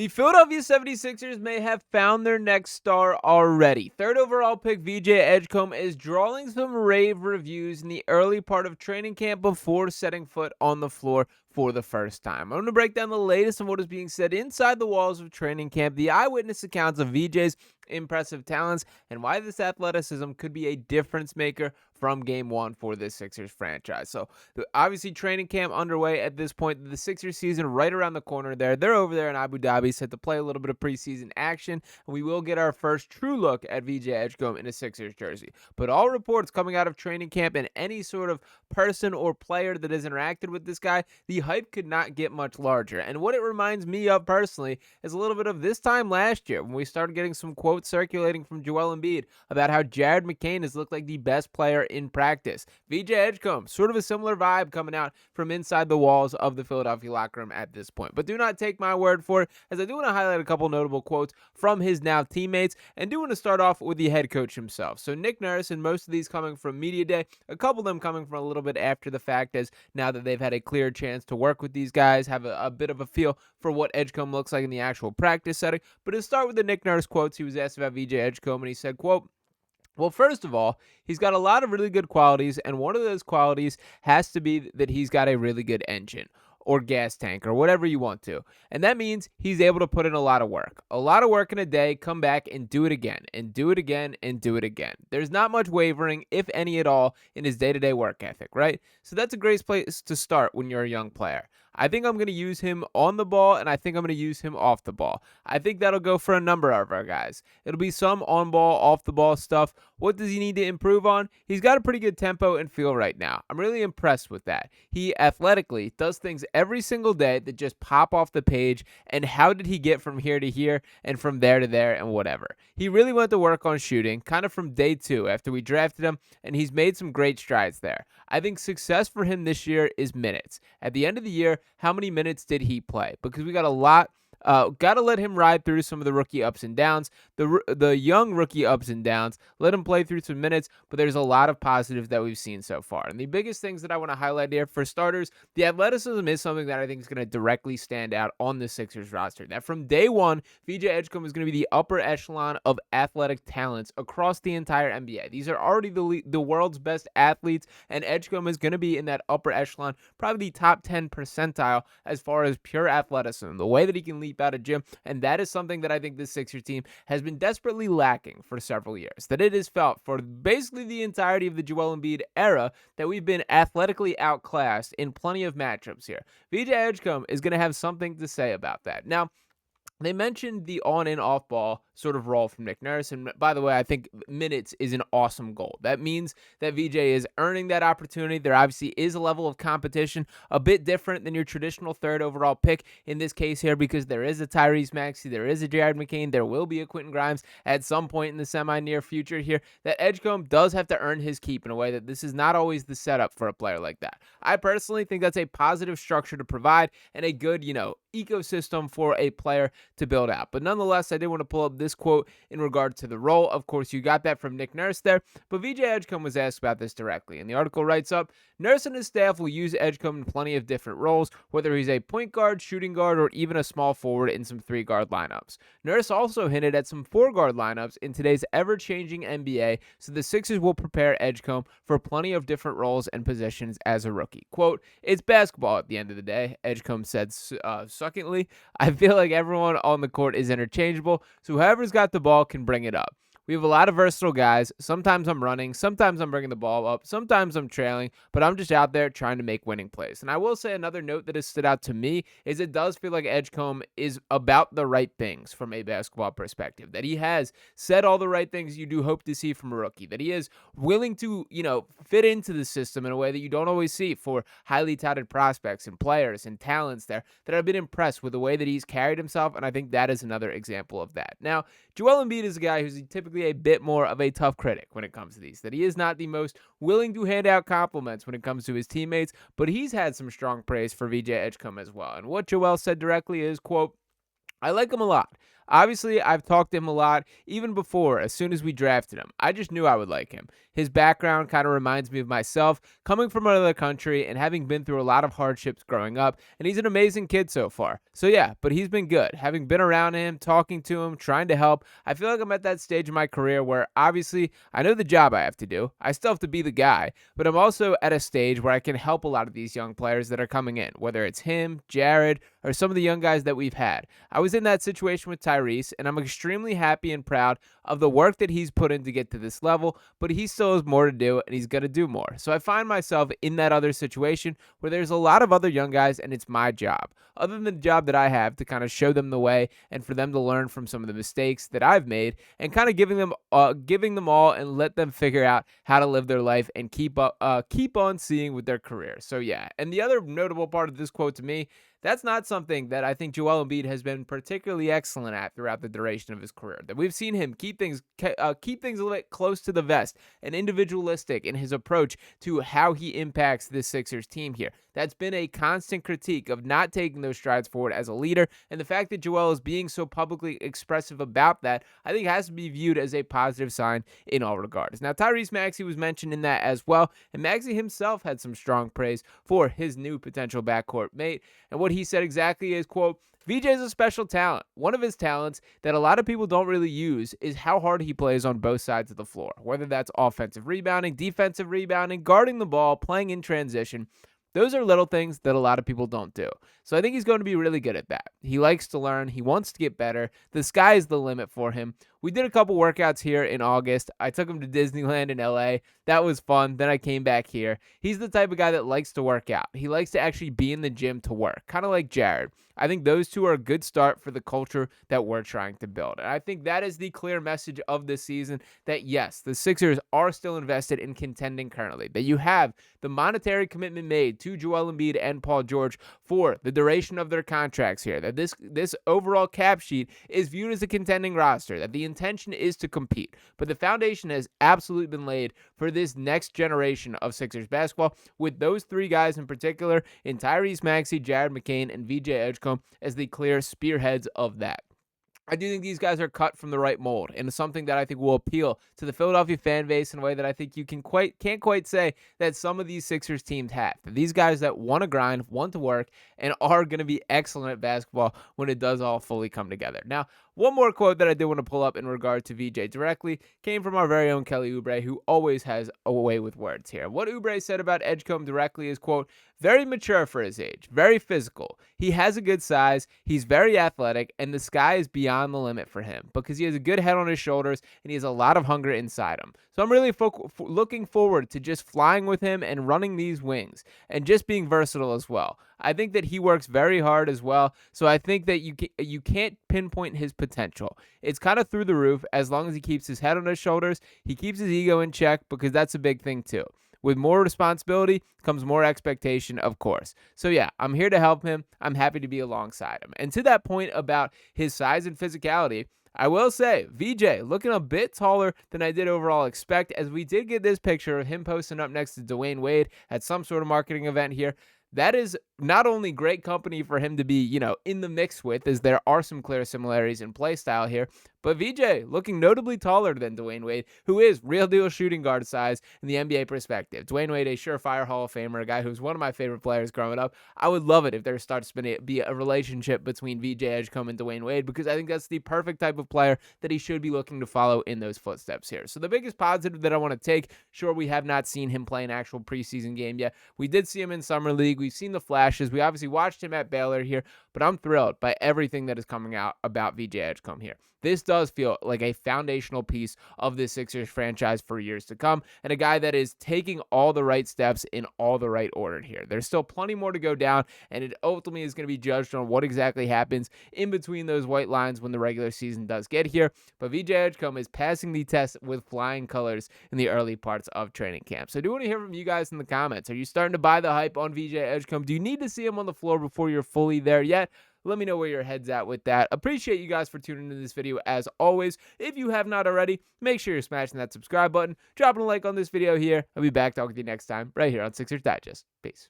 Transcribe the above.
The Philadelphia 76ers may have found their next star already. Third overall pick VJ Edgecombe is drawing some rave reviews in the early part of training camp before setting foot on the floor for the first time. I'm going to break down the latest on what is being said inside the walls of training camp, the eyewitness accounts of VJ's impressive talents, and why this athleticism could be a difference maker from game one for this Sixers franchise. So obviously training camp underway at this point. The Sixers season right around the corner there. They're over there in Abu Dhabi set to play a little bit of preseason action. And we will get our first true look at VJ Edgecombe in a Sixers jersey. But all reports coming out of training camp and any sort of person or player that has interacted with this guy, the hype could not get much larger. And what it reminds me of personally is a little bit of this time last year when we started getting some quotes circulating from Joel Embiid about how McCain has looked like the best player in practice. VJ Edgecombe, sort of a similar vibe coming out from inside the walls of the Philadelphia locker room at this point. But do not take my word for it, as I do want to highlight a couple notable quotes from his now teammates, and do want to start off with the head coach himself. So Nick Nurse, and most of these coming from Media Day, a couple of them coming from a little bit after the fact, as now that they've had a clear chance to work with these guys, have a bit of a feel for what Edgecombe looks like in the actual practice setting. But to start with the Nick Nurse quotes, he was asked about VJ Edgecombe, and he said, quote, "Well, first of all, he's got a lot of really good qualities, and one of those qualities has to be that he's got a really good engine or gas tank or whatever you want to. And that means he's able to put in a lot of work in a day, come back and do it again and do it again and do it again. There's not much wavering, if any at all, in his day-to-day work ethic, right? So that's a great place to start when you're a young player. I think I'm going to use him on the ball, and I think I'm going to use him off the ball. I think that'll go for a number of our guys. It'll be some on-ball, off-the-ball stuff. What does he need to improve on? He's got a pretty good tempo and feel right now. I'm really impressed with that. He athletically does things every single day that just pop off the page, and how did he get from here to here and from there to there and whatever? He really went to work on shooting, kind of from day two after we drafted him, and he's made some great strides there. I think success for him this year is minutes. At the end of the year, how many minutes did he play? Because we got a lot. Got to let him ride through some of the rookie ups and downs, the young rookie ups and downs. Let him play through some minutes, but there's a lot of positives that we've seen so far. And the biggest things that I want to highlight here, for starters, the athleticism is something that I think is going to directly stand out on the Sixers roster. That from day one, VJ Edgecombe is going to be the upper echelon of athletic talents across the entire NBA. These are already the world's best athletes, and Edgecombe is going to be in that upper echelon, probably the top 10 percentile as far as pure athleticism, the way that he can leap out of gym. And that is something that I think this Sixers team has been desperately lacking for several years, that it is felt for basically the entirety of the Joel Embiid era that we've been athletically outclassed in plenty of matchups here. VJ Edgecombe is going to have something to say about that. Now, they mentioned the on and off ball sort of role from Nick Nurse. And by the way, I think minutes is an awesome goal. That means that VJ is earning that opportunity. There obviously is a level of competition, a bit different than your traditional third overall pick in this case here, because there is a Tyrese Maxey, there is a McCain, there will be a Quentin Grimes at some point in the semi-near future here. That Edgecombe does have to earn his keep in a way that this is not always the setup for a player like that. I personally think that's a positive structure to provide and a good, ecosystem for a player to build out. But nonetheless, I did want to pull up this quote in regard to the role. Of course, you got that from Nick Nurse there, but VJ Edgecombe was asked about this directly. And the article writes up, Nurse and his staff will use Edgecombe in plenty of different roles, whether he's a point guard, shooting guard, or even a small forward in some 3-guard lineups. Nurse also hinted at some 4-guard lineups in today's ever-changing NBA, so the Sixers will prepare Edgecombe for plenty of different roles and positions as a rookie. Quote, "It's basketball at the end of the day," Edgecombe said succinctly. "I feel like everyone on the court is interchangeable, so whoever's got the ball can bring it up. We have a lot of versatile guys. Sometimes I'm running, sometimes I'm bringing the ball up, sometimes I'm trailing, but I'm just out there trying to make winning plays." And I will say another note that has stood out to me is it does feel like Edgecombe is about the right things from a basketball perspective, that he has said all the right things you do hope to see from a rookie, that he is willing to, fit into the system in a way that you don't always see for highly touted prospects and players and talents there, that I've been impressed with the way that he's carried himself, and I think that is another example of that. Now, Joel Embiid is a guy who's typically a bit more of a tough critic when it comes to these, that he is not the most willing to hand out compliments when it comes to his teammates, but he's had some strong praise for VJ Edgecombe as well. And what Joel said directly is, quote, "I like him a lot. Obviously, I've talked to him a lot even before, as soon as we drafted him. I just knew I would like him. His background kind of reminds me of myself, coming from another country and having been through a lot of hardships growing up, and he's an amazing kid so far. So yeah, but he's been good. Having been around him, talking to him, trying to help, I feel like I'm at that stage in my career where obviously I know the job I have to do. I still have to be the guy, but I'm also at a stage where I can help a lot of these young players that are coming in, whether it's him, Jared, or some of the young guys that we've had. I was in that situation with Tyrese, and I'm extremely happy and proud of the work that he's put in to get to this level, but he still has more to do, and he's going to do more. So I find myself in that other situation where there's a lot of other young guys, and it's my job, other than the job that I have, to kind of show them the way and for them to learn from some of the mistakes that I've made, and kind of giving them all and let them figure out how to live their life and keep on seeing with their career. So yeah, and the other notable part of this quote to me, that's not something that I think Joel Embiid has been particularly excellent at throughout the duration of his career. That we've seen him keep things a little bit close to the vest and individualistic in his approach to how he impacts this Sixers team here. That's been a constant critique of not taking those strides forward as a leader, and the fact that Joel is being so publicly expressive about that, I think has to be viewed as a positive sign in all regards. Now, Tyrese Maxey was mentioned in that as well, and Maxey himself had some strong praise for his new potential backcourt mate, and what he said exactly is, quote, VJ is a special talent. One of his talents that a lot of people don't really use is how hard he plays on both sides of the floor, whether that's offensive rebounding, defensive rebounding, guarding the ball, playing in transition. Those are little things that a lot of people don't do. So I think he's going to be really good at that. He likes to learn. He wants to get better. The sky is the limit for him. We did a couple workouts here in August. I took him to Disneyland in LA. That was fun. Then I came back here. He's the type of guy that likes to work out. He likes to actually be in the gym to work, kind of like Jared. I think those two are a good start for the culture that we're trying to build. And I think that is the clear message of this season, that yes, the Sixers are still invested in contending currently, that you have the monetary commitment made to Joel Embiid and Paul George for the duration of their contracts here, that this overall cap sheet is viewed as a contending roster, that the intention is to compete. But the foundation has absolutely been laid for this next generation of Sixers basketball, with those three guys in particular, in Tyrese Maxey, Jared McCain, and VJ Edgecombe, as the clear spearheads of that. I do think these guys are cut from the right mold, and it's something that I think will appeal to the Philadelphia fan base in a way that I think you can't quite say that some of these Sixers teams have. These guys that want to grind, want to work, and are going to be excellent at basketball when it does all fully come together. Now, one more quote that I did want to pull up in regard to VJ directly came from our very own Kelly Oubre, who always has a way with words here. What Oubre said about Edgecombe directly is, quote, very mature for his age, very physical. He has a good size, he's very athletic, and the sky is beyond the limit for him because he has a good head on his shoulders and he has a lot of hunger inside him. So I'm really looking forward to just flying with him and running these wings and just being versatile as well. I think that he works very hard as well, so I think that you can't pinpoint his potential. It's kind of through the roof as long as he keeps his head on his shoulders, he keeps his ego in check, because that's a big thing too. With more responsibility comes more expectation, of course. So yeah, I'm here to help him. I'm happy to be alongside him. And to that point about his size and physicality, I will say, VJ looking a bit taller than I did overall expect, as we did get this picture of him posting up next to Dwayne Wade at some sort of marketing event here. That is not only great company for him to be, in the mix with, as there are some clear similarities in play style here, but VJ looking notably taller than Dwayne Wade, who is real deal shooting guard size in the NBA perspective. Dwayne Wade, a surefire Hall of Famer, a guy who's one of my favorite players growing up. I would love it if there starts to be a relationship between VJ Edgecombe and Dwayne Wade, because I think that's the perfect type of player that he should be looking to follow in those footsteps here. So the biggest positive that I want to take, sure, we have not seen him play an actual preseason game yet. We did see him in Summer League. We've seen the flashes. We obviously watched him at Baylor here, but I'm thrilled by everything that is coming out about VJ Edgecombe here. This does feel like a foundational piece of this Sixers franchise for years to come, and a guy that is taking all the right steps in all the right order here. There's still plenty more to go down, and it ultimately is going to be judged on what exactly happens in between those white lines when the regular season does get here. But VJ Edgecombe is passing the test with flying colors in the early parts of training camp. So I do want to hear from you guys in the comments. Are you starting to buy the hype on VJ Edgecombe? Do you need to see him on the floor before you're fully there yet? Let me know where your head's at with that. Appreciate you guys for tuning into this video as always. If you have not already, make sure you're smashing that subscribe button, dropping a like on this video here. I'll be back talking to you next time right here on Sixers Digest. Peace.